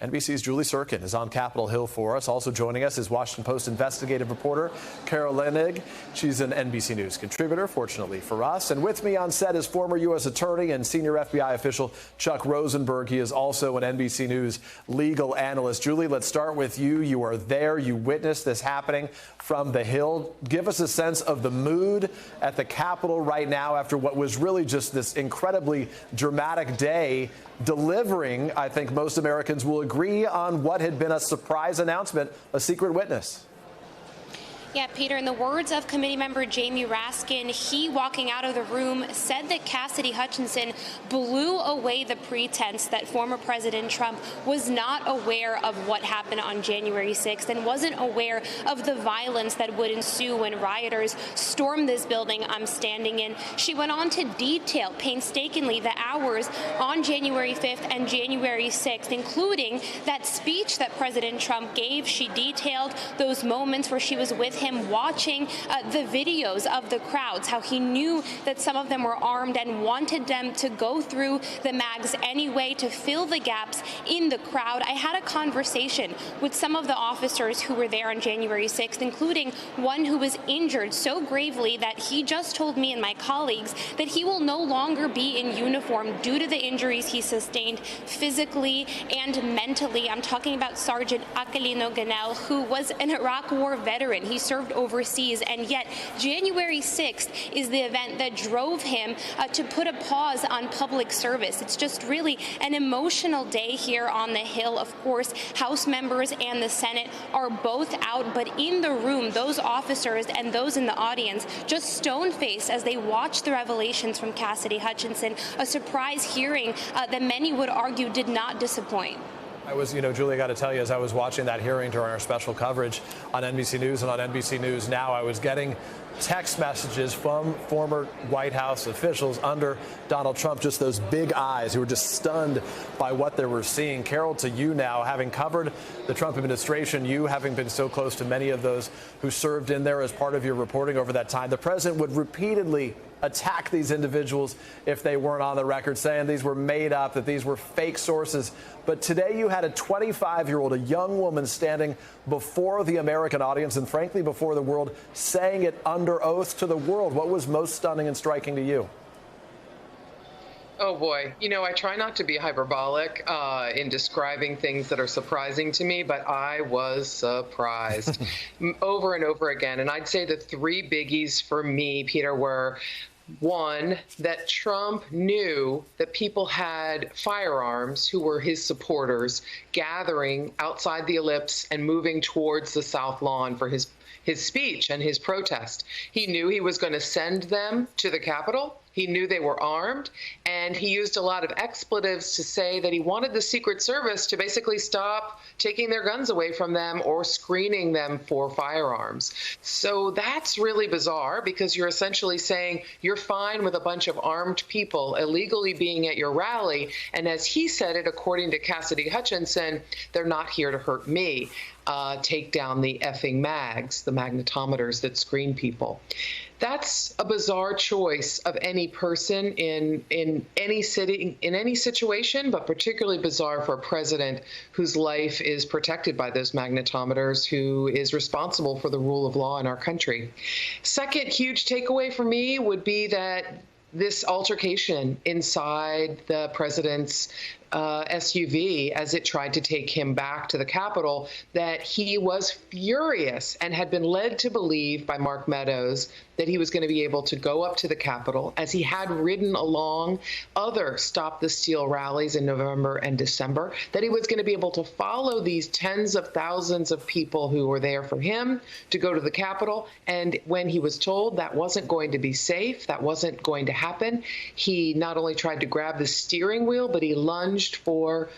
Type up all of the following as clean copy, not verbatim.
NBC's Julie Tsirkin is on Capitol Hill for us. Also joining us is Washington Post investigative reporter Carol Leonnig. She's an NBC News contributor, fortunately for us. And with me on set is former U.S. Attorney and senior FBI official Chuck Rosenberg. He is also an NBC News legal analyst. Julie, let's start with you. You are there. You witnessed this happening from the Hill. Give us a sense of the mood at the Capitol right now after what was really just this incredibly dramatic day, delivering, I think most Americans will agree, on what had been a surprise announcement, a secret witness. Yeah, Peter, in the words of committee member Jamie Raskin, he, walking out of the room, said that Cassidy Hutchinson blew away the pretense that former President Trump was not aware of what happened on January 6th and wasn't aware of the violence that would ensue when rioters stormed this building I'm standing in. She went on to detail painstakingly the hours on January 5th and January 6th, including that speech that President Trump gave. She detailed those moments where she was with him watching the videos of the crowds, how he knew that some of them were armed and wanted them to go through the mags anyway to fill the gaps in the crowd. I had a conversation with some of the officers who were there on January 6th, including one who was injured so gravely that he just told me and my colleagues that he will no longer be in uniform due to the injuries he sustained physically and mentally. I'm talking about Sergeant Aquilino Ganel, who was an Iraq War veteran. He served overseas, and yet January 6th is the event that drove him to put a pause on public service. It's just really an emotional day here on the Hill. Of course, House members and the Senate are both out, but in the room, those officers and those in the audience just stone-faced as they watch the revelations from Cassidy Hutchinson, a surprise hearing that many would argue did not disappoint. I was, Julie, I got to tell you, as I was watching that hearing during our special coverage on NBC News and on NBC News Now, I was getting text messages from former White House officials under Donald Trump, just those big eyes who were just stunned by what they were seeing. Carol, to you now, having covered the Trump administration, you having been so close to many of those who served in there as part of your reporting over that time, the president would repeatedly attack these individuals if they weren't on the record, saying these were made up, that these were fake sources. But today you had a 25-year-old, a young woman, standing before the American audience and, frankly, before the world, saying it under oath to the world. What was most stunning and striking to you? Oh, boy. I try not to be hyperbolic in describing things that are surprising to me, but I was surprised over and over again. And I'd say the three biggies for me, Peter, were: one, that Trump knew that people had firearms who were his supporters gathering outside the ellipse and moving towards the South Lawn for his speech and his protest. He knew he was going to send them to the Capitol. He knew they were armed, and he used a lot of expletives to say that he wanted the Secret Service to basically stop taking their guns away from them or screening them for firearms. So that's really bizarre, because you're essentially saying you're fine with a bunch of armed people illegally being at your rally, and as he said it, according to Cassidy Hutchinson, they're not here to hurt me. Take down the effing mags, the magnetometers that screen people. That's a bizarre choice of any person in any city, in any situation, but particularly bizarre for a president whose life is protected by those magnetometers, who is responsible for the rule of law in our country. Second huge takeaway for me would be that this altercation inside the president's SUV as it tried to take him back to the Capitol, that he was furious and had been led to believe by Mark Meadows that he was going to be able to go up to the Capitol, as he had ridden along other Stop the Steal rallies in November and December, that he was going to be able to follow these tens of thousands of people who were there for him to go to the Capitol. And when he was told that wasn't going to be safe, that wasn't going to happen, he not only tried to grab the steering wheel, but he lunged for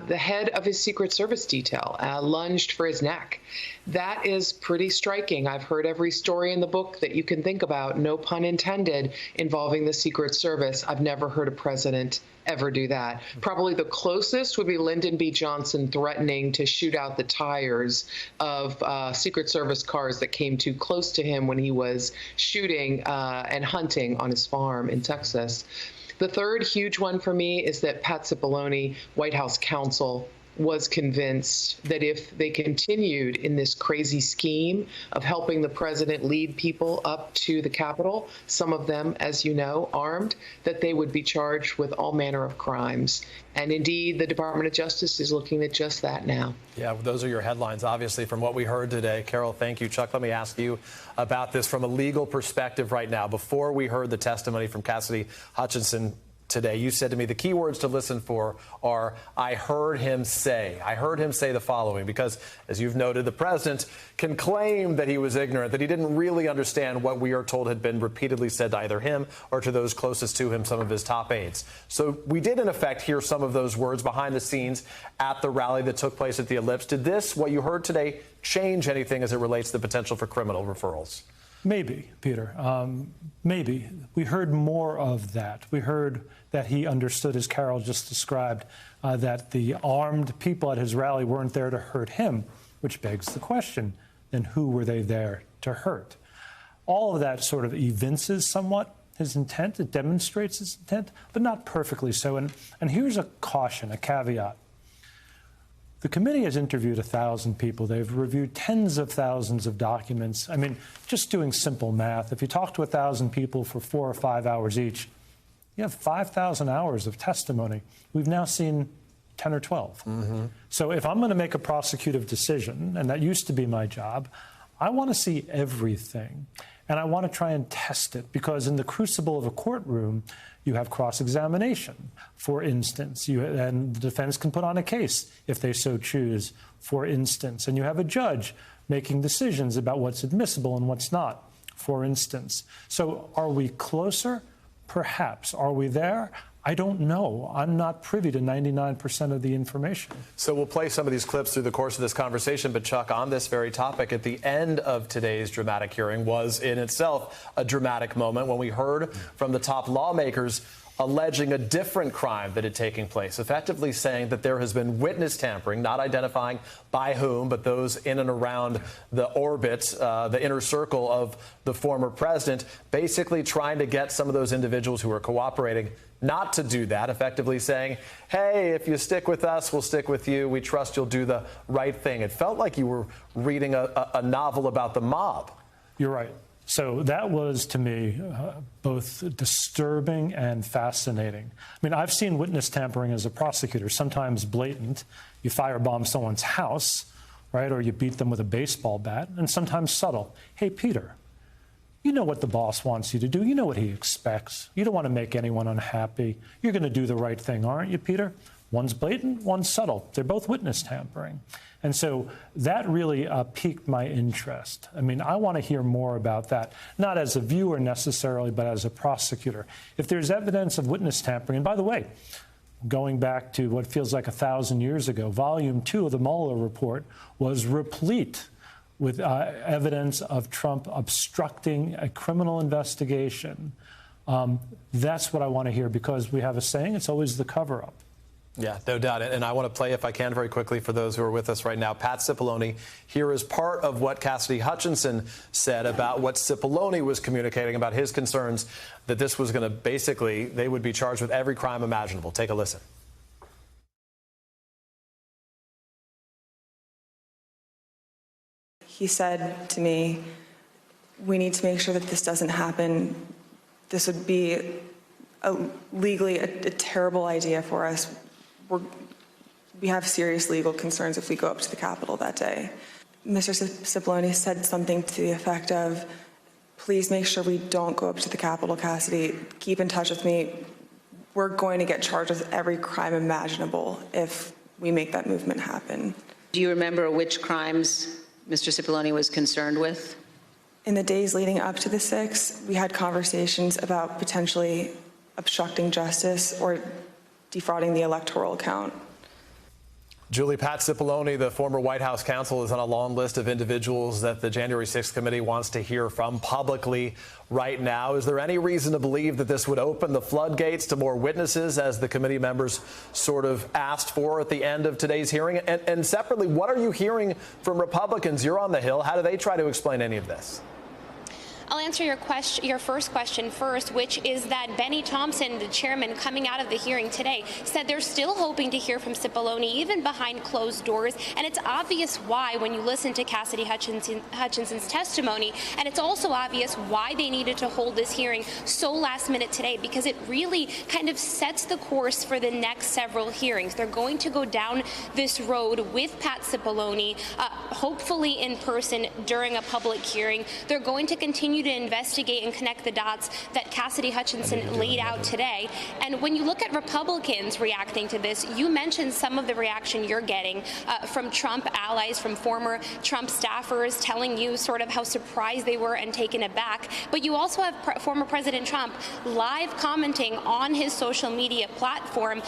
the head of his Secret Service detail, lunged for his neck. That is pretty striking. I've heard every story in the book that you can think about, no pun intended, involving the Secret Service. I've never heard a president ever do that. Probably the closest would be Lyndon B. Johnson threatening to shoot out the tires of Secret Service cars that came too close to him when he was shooting and hunting on his farm in Texas. The third huge one for me is that Pat Cipollone, White House counsel, was convinced that if they continued in this crazy scheme of helping the president lead people up to the Capitol, some of them, as you know, armed, that they would be charged with all manner of crimes. And indeed, the Department of Justice is looking at just that now. Yeah, those are your headlines, obviously, from what we heard today. Carol, thank you. Chuck, let me ask you about this from a legal perspective right now. Before we heard the testimony from Cassidy Hutchinson today, you said to me the key words to listen for are, I heard him say. I heard him say the following, because, as you've noted, the president can claim that he was ignorant, that he didn't really understand what we are told had been repeatedly said to either him or to those closest to him, some of his top aides. So we did, in effect, hear some of those words behind the scenes at the rally that took place at the Ellipse. Did this, what you heard today, change anything as it relates to the potential for criminal referrals? Maybe, Peter. Maybe. We heard more of that. We heard that he understood, as Carol just described, that the armed people at his rally weren't there to hurt him, which begs the question, then who were they there to hurt? All of that sort of evinces somewhat his intent. It demonstrates his intent, but not perfectly so. And here's a caution, a caveat. The committee has interviewed 1,000 people. They've reviewed tens of thousands of documents. I mean, just doing simple math, if you talk to 1,000 people for 4 or 5 hours each, you have 5,000 hours of testimony. We've now seen 10 or 12. So if I'm going to make a prosecutive decision, and that used to be my job, I want to see everything. And I want to try and test it, because in the crucible of a courtroom, you have cross-examination, for instance, and the defense can put on a case if they so choose, for instance, and you have a judge making decisions about what's admissible and what's not, for instance. So are we closer? Perhaps. Are we there? I don't know. I'm not privy to 99% of the information. So we'll play some of these clips through the course of this conversation. But, Chuck, on this very topic, at the end of today's dramatic hearing was in itself a dramatic moment when we heard from the top lawmakers alleging a different crime that had taken place, effectively saying that there has been witness tampering, not identifying by whom, but those in and around the orbit, the inner circle of the former president, basically trying to get some of those individuals who are cooperating not to do that, effectively saying, hey, if you stick with us, we'll stick with you. We trust you'll do the right thing. It felt like you were reading a novel about the mob. You're right. So that was, to me, both disturbing and fascinating. I mean, I've seen witness tampering as a prosecutor, sometimes blatant. You firebomb someone's house, right, or you beat them with a baseball bat, and sometimes subtle. Hey, Peter, you know what the boss wants you to do. You know what he expects. You don't want to make anyone unhappy. You're going to do the right thing, aren't you, Peter? One's blatant, one's subtle. They're both witness tampering. And so that really piqued my interest. I mean, I want to hear more about that, not as a viewer necessarily, but as a prosecutor. If there's evidence of witness tampering, and by the way, going back to what feels like 1,000 years ago, Volume 2 of the Mueller report was replete with evidence of Trump obstructing a criminal investigation. That's what I want to hear, because we have a saying, it's always the cover-up. Yeah, no doubt. And I want to play, if I can, very quickly for those who are with us right now. Pat Cipollone here is part of what Cassidy Hutchinson said about what Cipollone was communicating about his concerns that this was going to basically, they would be charged with every crime imaginable. Take a listen. He said to me, we need to make sure that this doesn't happen. This would be legally a terrible idea for us. We have serious legal concerns if we go up to the Capitol that day. Mr. Cipollone said something to the effect of, please make sure we don't go up to the Capitol, Cassidy. Keep in touch with me. We're going to get charged with every crime imaginable if we make that movement happen. Do you remember which crimes Mr. Cipollone was concerned with? In the days leading up to the 6th, we had conversations about potentially obstructing justice or defrauding the electoral count. Julie, Pat Cipollone, the former White House counsel, is on a long list of individuals that the January 6th committee wants to hear from publicly right now. Is there any reason to believe that this would open the floodgates to more witnesses, as the committee members sort of asked for at the end of today's hearing? And separately, what are you hearing from Republicans? You're on the Hill. How do they try to explain any of this? I'll answer your first question first, which is that Benny Thompson, the chairman, coming out of the hearing today, said they're still hoping to hear from Cipollone, even behind closed doors. And it's obvious why when you listen to Cassidy Hutchinson's testimony. And it's also obvious why they needed to hold this hearing so last minute today, because it really kind of sets the course for the next several hearings. They're going to go down this road with Pat Cipollone, hopefully in person during a public hearing. They're going to continue to investigate and connect the dots that Cassidy Hutchinson laid out today. And when you look at Republicans reacting to this, you mentioned some of the reaction you're getting from Trump allies, from former Trump staffers telling you sort of how surprised they were and taken aback. But you also have former President Trump live commenting on his social media platform,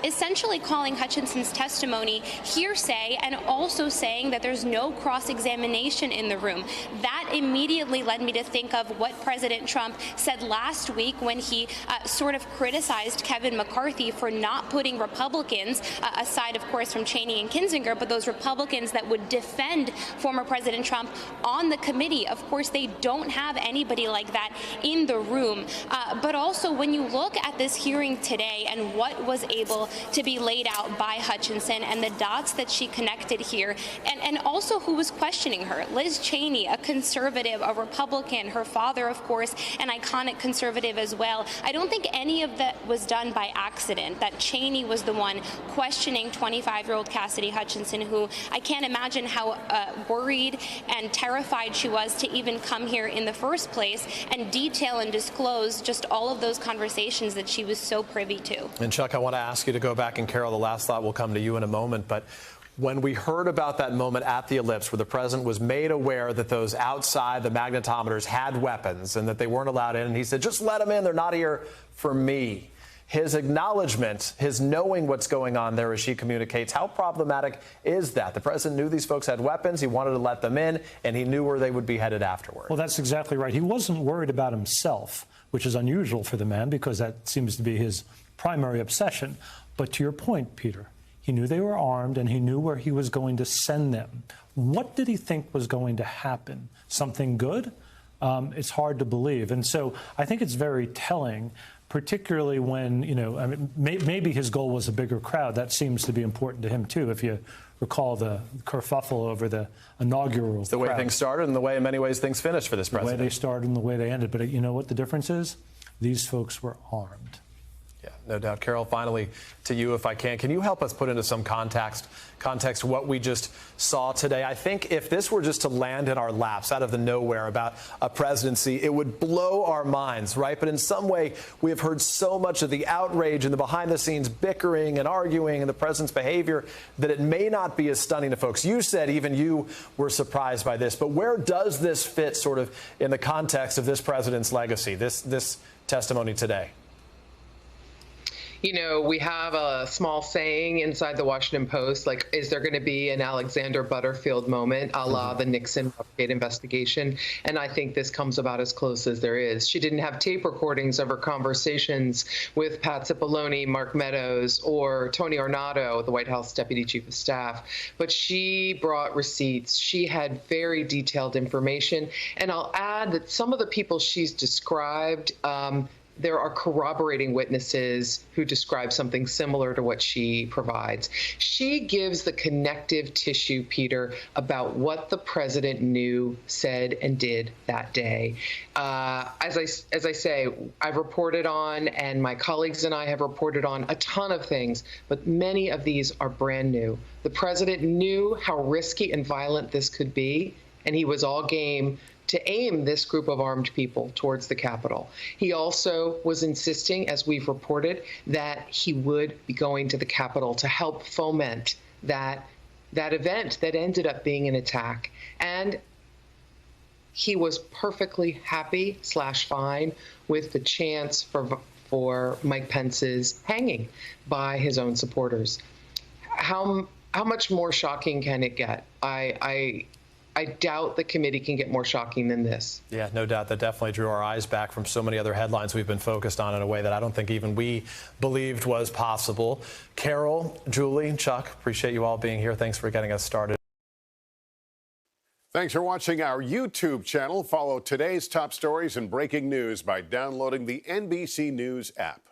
essentially calling Hutchinson's testimony hearsay and also saying that there's no cross-examination in the room. That immediately led me to think of what President Trump said last week when he sort of criticized Kevin McCarthy for not putting Republicans, aside of course from Cheney and Kinzinger, but those Republicans that would defend former President Trump on the committee. Of course, they don't have anybody like that in the room. But also when you look at this hearing today and what was able to be laid out by Hutchinson and the dots that she connected here, and also who was questioning her, Liz Cheney, a conservative, a Republican, her father, of course, an iconic conservative as well. I don't think any of that was done by accident, that Cheney was the one questioning 25-year-old Cassidy Hutchinson, who I can't imagine how worried and terrified she was to even come here in the first place and detail and disclose just all of those conversations that she was so privy to. And Chuck, I want to ask you to go back, and Carol, the last thought will come to you in a moment, but when we heard about that moment at the Ellipse where the president was made aware that those outside the magnetometers had weapons and that they weren't allowed in, and he said, just let them in, they're not here for me. His acknowledgement, his knowing what's going on there as she communicates, how problematic is that? The president knew these folks had weapons, he wanted to let them in, and he knew where they would be headed afterward. Well, that's exactly right. He wasn't worried about himself, which is unusual for the man because that seems to be his primary obsession. But to your point, Peter, he knew they were armed and he knew where he was going to send them. What did he think was going to happen? Something good? It's hard to believe. And so I think it's very telling, particularly when, you know, I mean, maybe his goal was a bigger crowd. That seems to be important to him, too, if you recall the kerfuffle over the inaugural It's the way things started and the way, in many ways, things finished for this president. The way they started and the way they ended. But you know what the difference is? These folks were armed. Yeah, no doubt. Carol, finally to you, if I can you help us put into some context what we just saw today? I think if this were just to land in our laps out of the nowhere about a presidency, it would blow our minds, right? But in some way, we have heard so much of the outrage and the behind-the-scenes bickering and arguing and the president's behavior that it may not be as stunning to folks. You said even you were surprised by this, but where does this fit sort of in the context of this president's legacy, this testimony today? You know, we have a small saying inside the Washington Post, like, is there going to be an Alexander Butterfield moment a la the Nixon Watergate investigation? And I think this comes about as close as there is. She didn't have tape recordings of her conversations with Pat Cipollone, Mark Meadows, or Tony Ornato, the White House Deputy Chief of Staff, but she brought receipts. She had very detailed information. And I'll add that some of the people she's described, there are corroborating witnesses who describe something similar to what she provides. She gives the connective tissue, Peter, about what the president knew, said, and did that day. As I say, I've reported on, and my colleagues and I have reported on, a ton of things, but many of these are brand new. The president knew how risky and violent this could be, and he was all game to aim this group of armed people towards the Capitol. He also was insisting, as we've reported, that he would be going to the Capitol to help foment that event that ended up being an attack. And he was perfectly happy / fine with the chance for Mike Pence's hanging by his own supporters. How much more shocking can it get? I doubt the committee can get more shocking than this. Yeah, no doubt. That definitely drew our eyes back from so many other headlines we've been focused on in a way that I don't think even we believed was possible. Carol, Julie, Chuck, appreciate you all being here. Thanks for getting us started. Thanks for watching our YouTube channel. Follow today's top stories and breaking news by downloading the NBC News app.